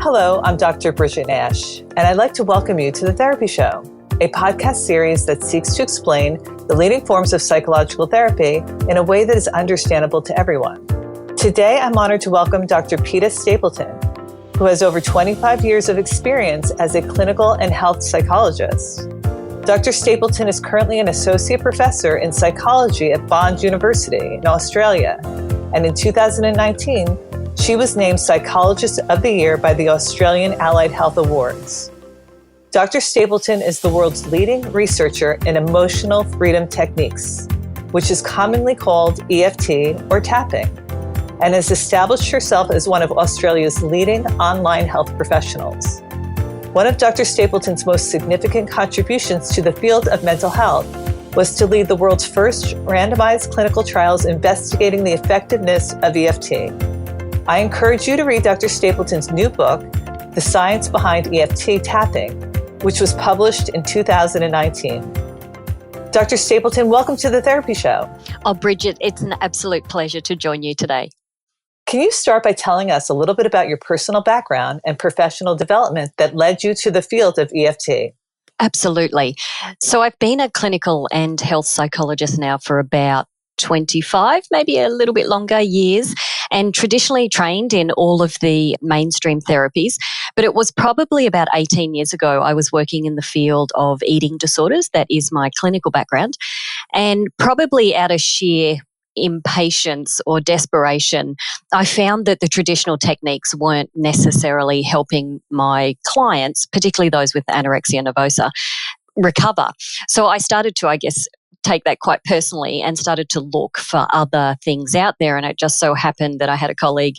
Hello, I'm Dr. Bridget Nash, and I'd like to welcome you to The Therapy Show, a podcast series that seeks to explain the leading forms of psychological therapy in a way that is understandable to everyone. Today, I'm honored to welcome Dr. Peta Stapleton, who has over 25 years of experience as a clinical and health psychologist. Dr. Stapleton is currently an associate professor in psychology at Bond University in Australia, and in 2019, she was named Psychologist of the Year by the Australian Allied Health Awards. Dr. Stapleton is the world's leading researcher in emotional freedom techniques, which is commonly called EFT or tapping, and has established herself as one of Australia's leading online health professionals. One of Dr. Stapleton's most significant contributions to the field of mental health was to lead the world's first randomized clinical trials investigating the effectiveness of EFT. I encourage you to read Dr. Stapleton's new book, The Science Behind EFT Tapping, which was published in 2019. Dr. Stapleton, welcome to The Therapy Show. Oh, Bridget, it's an absolute pleasure to join you today. Can you start by telling us a little bit about your personal background and professional development that led you to the field of EFT? Absolutely. So I've been a clinical and health psychologist now for about 25, maybe a little bit longer years, and traditionally trained in all of the mainstream therapies. But it was probably about 18 years ago, I was working in the field of eating disorders. That is my clinical background. And probably out of sheer impatience or desperation, I found that the traditional techniques weren't necessarily helping my clients, particularly those with anorexia nervosa, recover. So I started to, take that quite personally and started to look for other things out there. And it just so happened that I had a colleague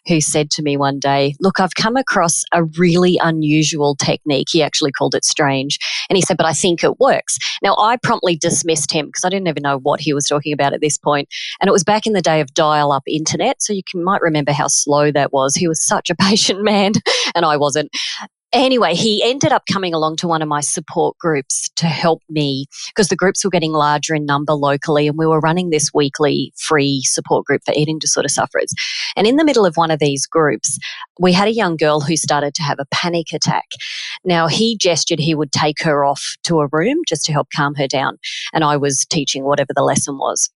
who said to me one day, look, I've come across a really unusual technique. He actually called it strange. And he said, but I think it works. Now, I promptly dismissed him because I didn't even know what he was talking about at this point. And it was back in the day of dial-up internet. So might remember how slow that was. He was such a patient man and I wasn't. Anyway, he ended up coming along to one of my support groups to help me because the groups were getting larger in number locally and we were running this weekly free support group for eating disorder sufferers. And in the middle of one of these groups, we had a young girl who started to have a panic attack. Now, he gestured he would take her off to a room just to help calm her down. And I was teaching whatever the lesson was.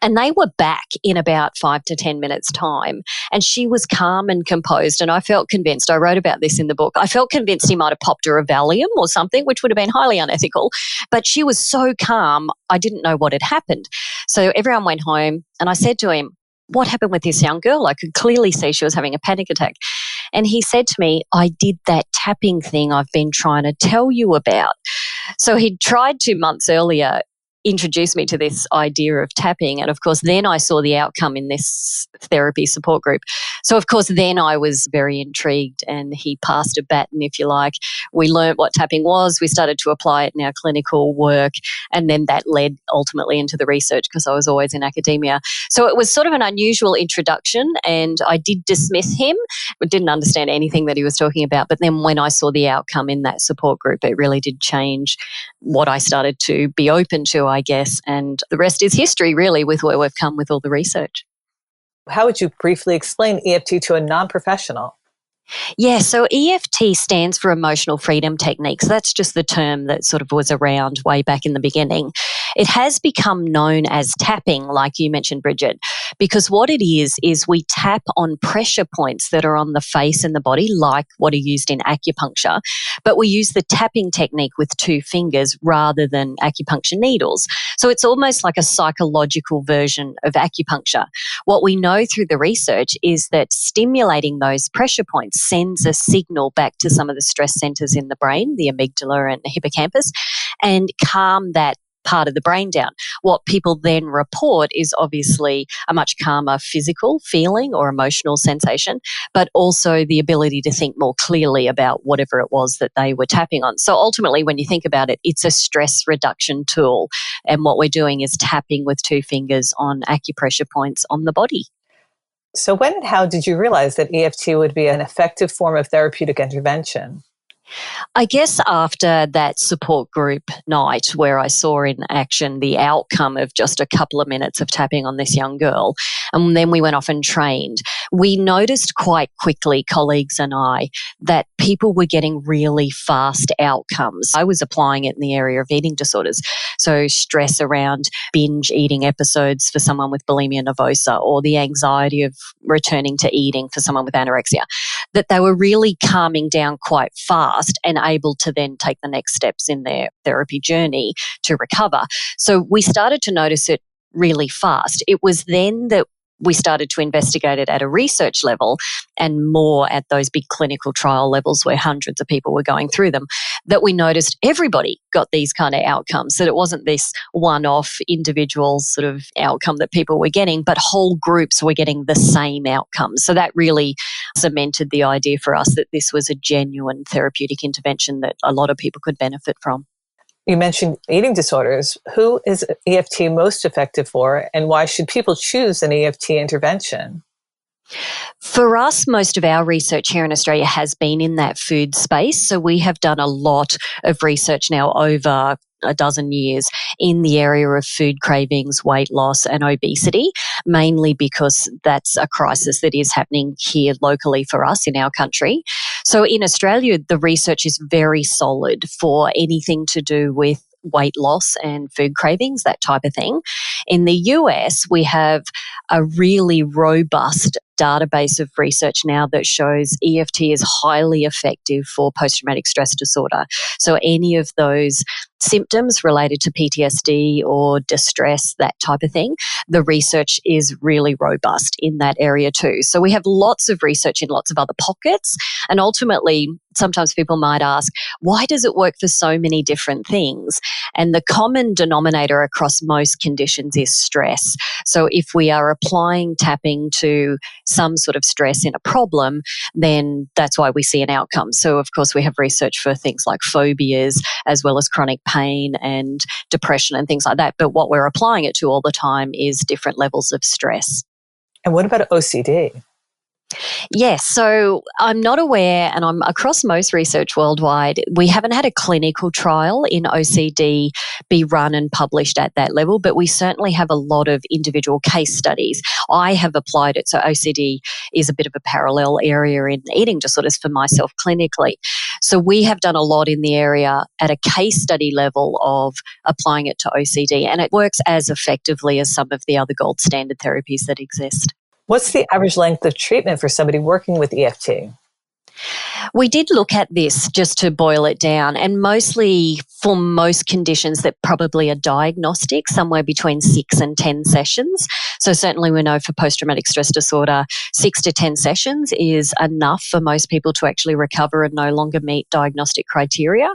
And they were back in about 5 to 10 minutes' time. And she was calm and composed. And I felt convinced, I wrote about this in the book, I felt convinced he might have popped her a Valium or something, which would have been highly unethical. But she was so calm, I didn't know what had happened. So everyone went home and I said to him, what happened with this young girl? I could clearly see she was having a panic attack. And he said to me, I did that tapping thing I've been trying to tell you about. So he'd tried 2 months earlier introduced me to this idea of tapping. And of course, then I saw the outcome in this therapy support group. So of course, then I was very intrigued and he passed a baton, if you like. We learned what tapping was. We started to apply it in our clinical work. And then that led ultimately into the research because I was always in academia. So it was sort of an unusual introduction and I did dismiss him, but didn't understand anything that he was talking about. But then when I saw the outcome in that support group, it really did change what I started to be open to, I guess, and the rest is history, really, with where we've come with all the research. How would you briefly explain EFT to a non-professional? Yeah, so EFT stands for Emotional Freedom Techniques. That's just the term that sort of was around way back in the beginning. It has become known as tapping, like you mentioned, Bridget, because what it is we tap on pressure points that are on the face and the body, like what are used in acupuncture, but we use the tapping technique with 2 fingers rather than acupuncture needles. So it's almost like a psychological version of acupuncture. What we know through the research is that stimulating those pressure points sends a signal back to some of the stress centers in the brain, the amygdala and the hippocampus, and calm that part of the brain down. What people then report is obviously a much calmer physical feeling or emotional sensation, but also the ability to think more clearly about whatever it was that they were tapping on. So ultimately, when you think about it, it's a stress reduction tool. And what we're doing is tapping with 2 fingers on acupressure points on the body. So when and how did you realize that EFT would be an effective form of therapeutic intervention? I guess after that support group night where I saw in action the outcome of just a couple of minutes of tapping on this young girl, and then we went off and trained, we noticed quite quickly, colleagues and I, that people were getting really fast outcomes. I was applying it in the area of eating disorders. So stress around binge eating episodes for someone with bulimia nervosa, or the anxiety of returning to eating for someone with anorexia, that they were really calming down quite fast and able to then take the next steps in their therapy journey to recover. So we started to notice it really fast. It was then that we started to investigate it at a research level and more at those big clinical trial levels where hundreds of people were going through them, that we noticed everybody got these kind of outcomes, that it wasn't this one-off individual sort of outcome that people were getting, but whole groups were getting the same outcomes. So that really cemented the idea for us that this was a genuine therapeutic intervention that a lot of people could benefit from. You mentioned eating disorders. Who is EFT most effective for, and why should people choose an EFT intervention? For us, most of our research here in Australia has been in that food space. So we have done a lot of research now over a dozen years in the area of food cravings, weight loss and obesity, mainly because that's a crisis that is happening here locally for us in our country. So in Australia, the research is very solid for anything to do with weight loss and food cravings, that type of thing. In the US, we have a really robust database of research now that shows EFT is highly effective for post-traumatic stress disorder. So any of those symptoms related to PTSD or distress, that type of thing, the research is really robust in that area too. So we have lots of research in lots of other pockets. And ultimately, sometimes people might ask, why does it work for so many different things? And the common denominator across most conditions is stress. So if we are applying tapping to some sort of stress in a problem, then that's why we see an outcome. So of course we have research for things like phobias as well as chronic pain and depression and things like that. But what we're applying it to all the time is different levels of stress. And what about OCD? Yes, so I'm not aware, and I'm across most research worldwide, we haven't had a clinical trial in OCD be run and published at that level, but we certainly have a lot of individual case studies. I have applied it, so OCD is a bit of a parallel area in eating disorders for myself clinically. So we have done a lot in the area at a case study level of applying it to OCD, and it works as effectively as some of the other gold standard therapies that exist. What's the average length of treatment for somebody working with EFT? We did look at this just to boil it down, and mostly for most conditions that probably are diagnostic, somewhere between 6 and 10 sessions. So certainly we know for post-traumatic stress disorder, 6 to 10 sessions is enough for most people to actually recover and no longer meet diagnostic criteria.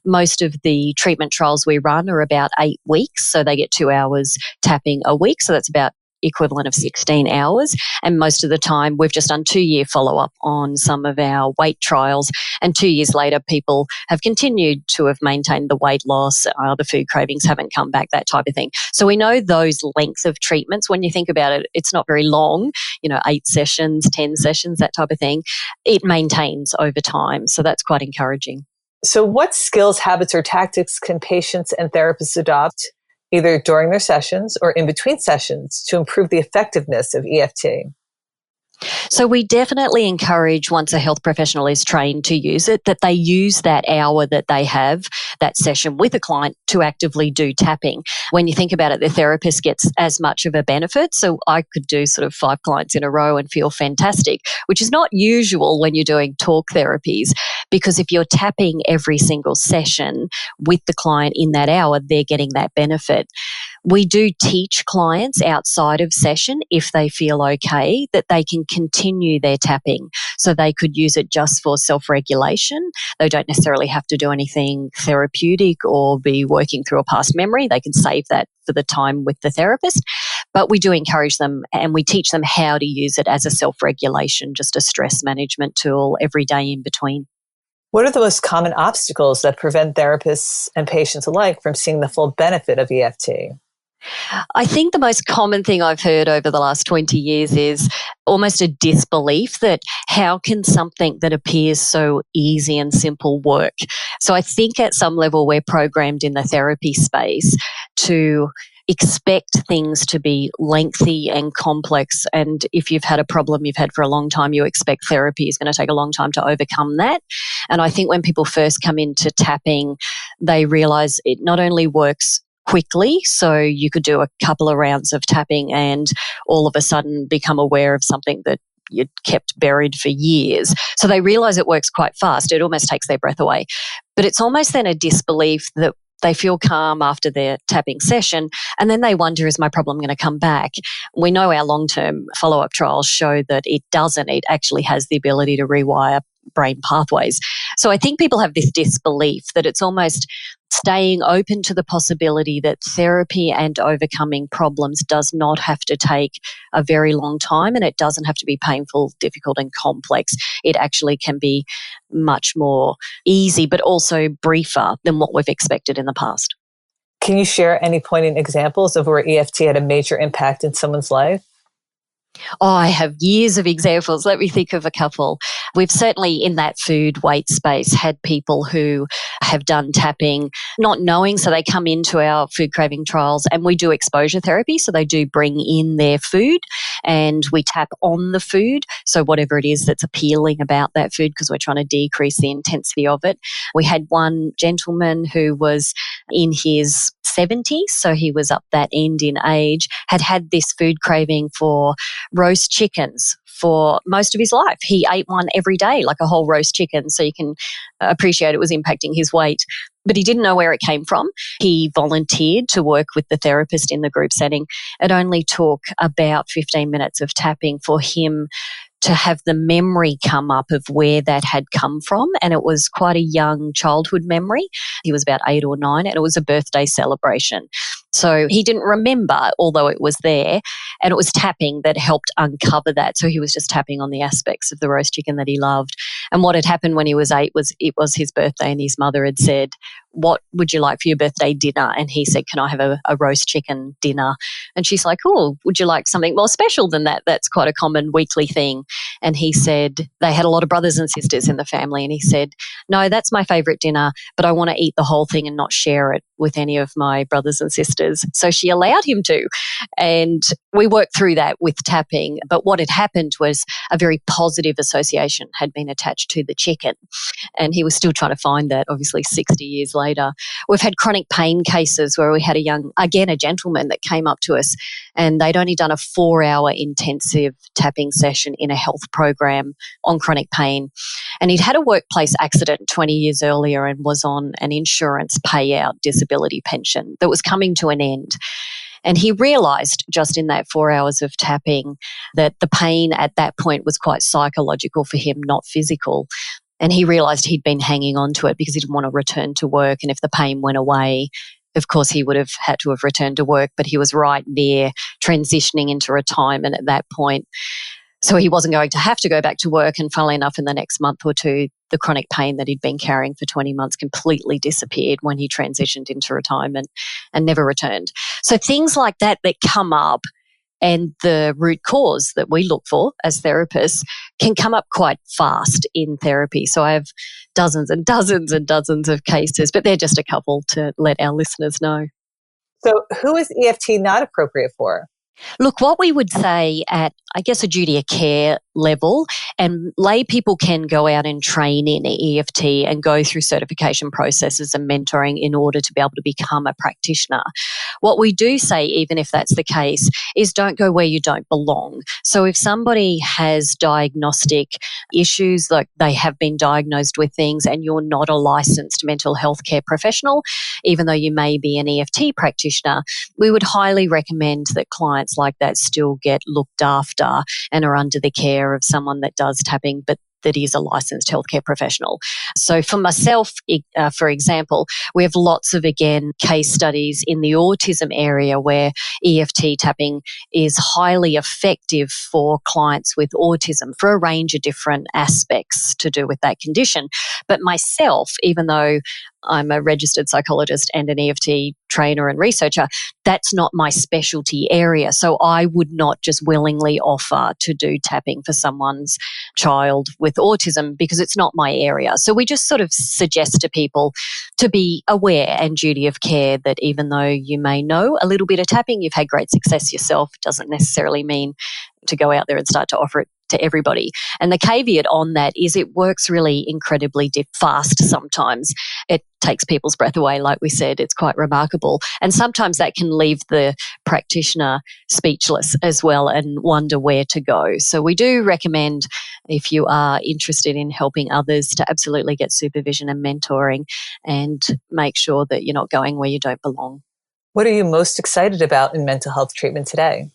Most of the treatment trials we run are about 8 weeks, so they get 2 hours tapping a week, so that's about equivalent of 16 hours. And most of the time, we've just done 2-year follow-up on some of our weight trials. And 2 years later, people have continued to have maintained the weight loss, the food cravings haven't come back, that type of thing. So we know those lengths of treatments, when you think about it, it's not very long, 8 sessions, 10 sessions, that type of thing. It maintains over time. So that's quite encouraging. So what skills, habits, or tactics can patients and therapists adopt either during their sessions or in between sessions to improve the effectiveness of EFT? So we definitely encourage, once a health professional is trained to use it, that they use that hour that they have, that session with a client, to actively do tapping. When you think about it, the therapist gets as much of a benefit. So I could do sort of 5 clients in a row and feel fantastic, which is not usual when you're doing talk therapies, because if you're tapping every single session with the client in that hour, they're getting that benefit. We do teach clients outside of session, if they feel okay, that they can continue their tapping. So they could use it just for self-regulation. They don't necessarily have to do anything therapeutic or be working through a past memory. They can save that for the time with the therapist. But we do encourage them, and we teach them how to use it as a self-regulation, just a stress management tool every day in between. What are the most common obstacles that prevent therapists and patients alike from seeing the full benefit of EFT? I think the most common thing I've heard over the last 20 years is almost a disbelief that how can something that appears so easy and simple work? So I think at some level we're programmed in the therapy space to expect things to be lengthy and complex. And if you've had a problem you've had for a long time, you expect therapy is going to take a long time to overcome that. And I think when people first come into tapping, they realize it not only works quickly, so you could do a couple of rounds of tapping and all of a sudden become aware of something that you'd kept buried for years. So they realize it works quite fast. It almost takes their breath away. But it's almost then a disbelief that they feel calm after their tapping session, and then they wonder, is my problem going to come back? We know our long-term follow-up trials show that it doesn't. It actually has the ability to rewire brain pathways. So I think people have this disbelief that it's almost staying open to the possibility that therapy and overcoming problems does not have to take a very long time, and it doesn't have to be painful, difficult, and complex. It actually can be much more easy, but also briefer than what we've expected in the past. Can you share any poignant examples of where EFT had a major impact in someone's life? Oh, I have years of examples. Let me think of a couple. We've certainly in that food weight space had people who have done tapping not knowing. So they come into our food craving trials and we do exposure therapy. So they do bring in their food and we tap on the food. So whatever it is that's appealing about that food, because we're trying to decrease the intensity of it. We had one gentleman who was in his 70s, so he was up that end in age, had this food craving for roast chickens for most of his life. He ate one every day, like a whole roast chicken, so you can appreciate it was impacting his weight. But he didn't know where it came from. He volunteered to work with the therapist in the group setting. It only took about 15 minutes of tapping for him to have the memory come up of where that had come from. And it was quite a young childhood memory. He was about 8 or 9 and it was a birthday celebration. So he didn't remember, although it was there, and it was tapping that helped uncover that. So he was just tapping on the aspects of the roast chicken that he loved. And what had happened when he was 8 was it was his birthday and his mother had said, "What would you like for your birthday dinner?" And he said, "Can I have a roast chicken dinner?" And she's like, "Oh, would you like something more special than that? That's quite a common weekly thing." And he said, they had a lot of brothers and sisters in the family. And he said, "No, that's my favourite dinner, but I want to eat the whole thing and not share it with any of my brothers and sisters." So she allowed him to. And we worked through that with tapping. But what had happened was a very positive association had been attached to the chicken. And he was still trying to find that, obviously, 60 years later. We've had chronic pain cases where we had a gentleman that came up to us and they'd only done a 4-hour intensive tapping session in a health program on chronic pain. And he'd had a workplace accident 20 years earlier and was on an insurance payout disability pension that was coming to an end. And he realised just in that 4 hours of tapping that the pain at that point was quite psychological for him, not physical. And he realised he'd been hanging on to it because he didn't want to return to work. And if the pain went away, of course, he would have had to have returned to work, but he was right near transitioning into retirement at that point. So he wasn't going to have to go back to work. And funnily enough, in the next month or two, the chronic pain that he'd been carrying for 20 months completely disappeared when he transitioned into retirement and never returned. So things like that come up, and the root cause that we look for as therapists can come up quite fast in therapy. So I have dozens and dozens and dozens of cases, but they're just a couple to let our listeners know. So who is EFT not appropriate for? Look, what we would say at, I guess, a duty of care level, and lay people can go out and train in EFT and go through certification processes and mentoring in order to be able to become a practitioner. What we do say, even if that's the case, is don't go where you don't belong. So if somebody has diagnostic issues, like they have been diagnosed with things and you're not a licensed mental health care professional, even though you may be an EFT practitioner, we would highly recommend that clients like that still get looked after and are under the care of someone that does tapping, but that is a licensed healthcare professional. So for myself, for example, we have lots of, again, case studies in the autism area where EFT tapping is highly effective for clients with autism for a range of different aspects to do with that condition. But myself, even though I'm a registered psychologist and an EFT trainer and researcher. That's not my specialty area. So I would not just willingly offer to do tapping for someone's child with autism because it's not my area. So we just sort of suggest to people to be aware and duty of care that even though you may know a little bit of tapping, you've had great success yourself, doesn't necessarily mean to go out there and start to offer it to everybody. And the caveat on that is it works really incredibly fast sometimes. It takes people's breath away, like we said. It's quite remarkable. And sometimes that can leave the practitioner speechless as well and wonder where to go. So we do recommend, if you are interested in helping others, to absolutely get supervision and mentoring and make sure that you're not going where you don't belong. What are you most excited about in mental health treatment today?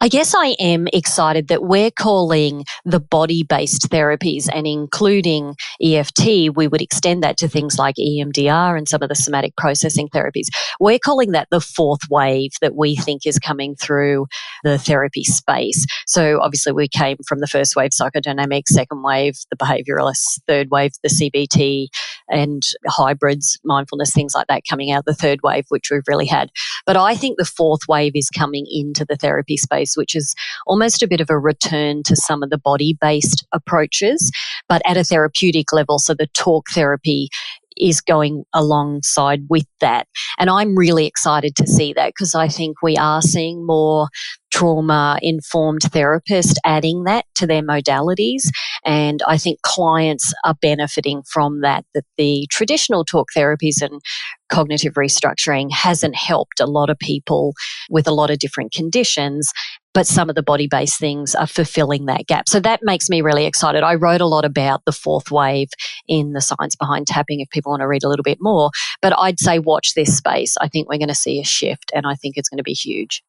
I guess I am excited that we're calling the body-based therapies, and including EFT, we would extend that to things like EMDR and some of the somatic processing therapies. We're calling that the fourth wave that we think is coming through the therapy space. So obviously we came from the first wave, psychodynamic, second wave, the behavioralists, third wave, the CBT and hybrids, mindfulness, things like that coming out, the third wave, which we've really had. But I think the fourth wave is coming into the therapy space, which is almost a bit of a return to some of the body-based approaches, but at a therapeutic level. So the talk therapy is going alongside with that. And I'm really excited to see that because I think we are seeing more trauma-informed therapists adding that to their modalities. And I think clients are benefiting from that the traditional talk therapies and cognitive restructuring hasn't helped a lot of people with a lot of different conditions, but some of the body-based things are fulfilling that gap. So that makes me really excited. I wrote a lot about the fourth wave in the Science Behind Tapping if people want to read a little bit more, but I'd say watch this space. I think we're going to see a shift and I think it's going to be huge.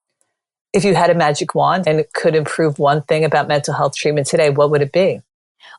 If you had a magic wand and it could improve one thing about mental health treatment today, what would it be?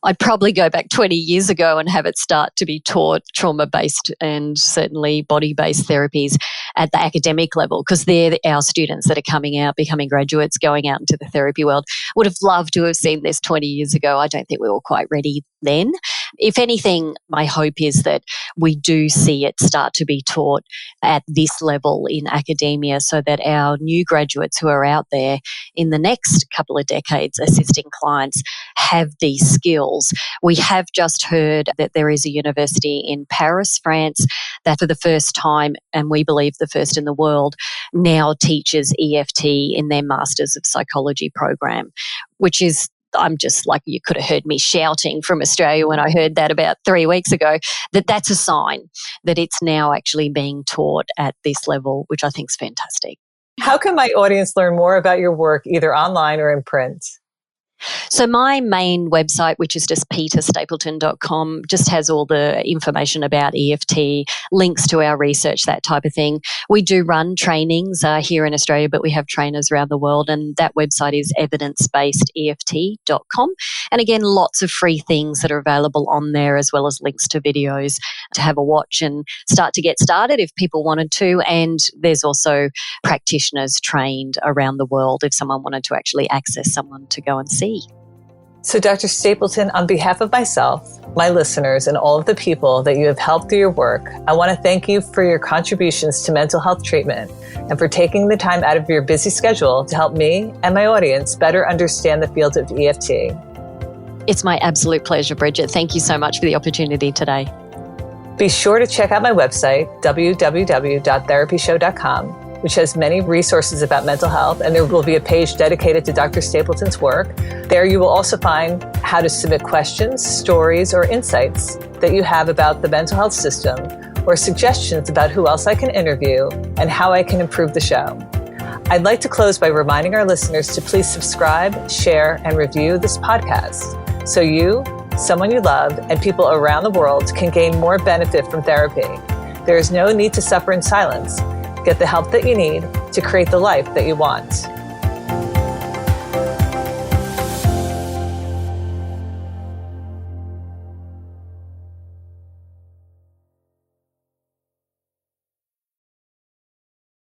I'd probably go back 20 years ago and have it start to be taught trauma-based and certainly body-based therapies at the academic level, because they're our students that are coming out, becoming graduates, going out into the therapy world. Would have loved to have seen this 20 years ago. I don't think we were quite ready then. If anything, my hope is that we do see it start to be taught at this level in academia so that our new graduates who are out there in the next couple of decades assisting clients have these skills. We have just heard that there is a university in Paris, France, that for the first time, and we believe the first in the world, now teaches EFT in their Masters of Psychology program, which is, I'm just like, you could have heard me shouting from Australia when I heard that about 3 weeks ago, that's a sign that it's now actually being taught at this level, which I think is fantastic. How can my audience learn more about your work, either online or in print? So my main website, which is just petastapleton.com, just has all the information about EFT, links to our research, that type of thing. We do run trainings here in Australia, but we have trainers around the world, and that website is evidencebasedeft.com. And again, lots of free things that are available on there, as well as links to videos to have a watch and start to get started if people wanted to. And there's also practitioners trained around the world if someone wanted to actually access someone to go and see. So Dr. Stapleton, on behalf of myself, my listeners, and all of the people that you have helped through your work, I want to thank you for your contributions to mental health treatment and for taking the time out of your busy schedule to help me and my audience better understand the field of EFT. It's my absolute pleasure, Bridget. Thank you so much for the opportunity today. Be sure to check out my website, www.therapyshow.com, which has many resources about mental health, and there will be a page dedicated to Dr. Stapleton's work. There you will also find how to submit questions, stories, or insights that you have about the mental health system, or suggestions about who else I can interview and how I can improve the show. I'd like to close by reminding our listeners to please subscribe, share, and review this podcast so you, someone you love, and people around the world can gain more benefit from therapy. There is no need to suffer in silence. Get the help that you need to create the life that you want.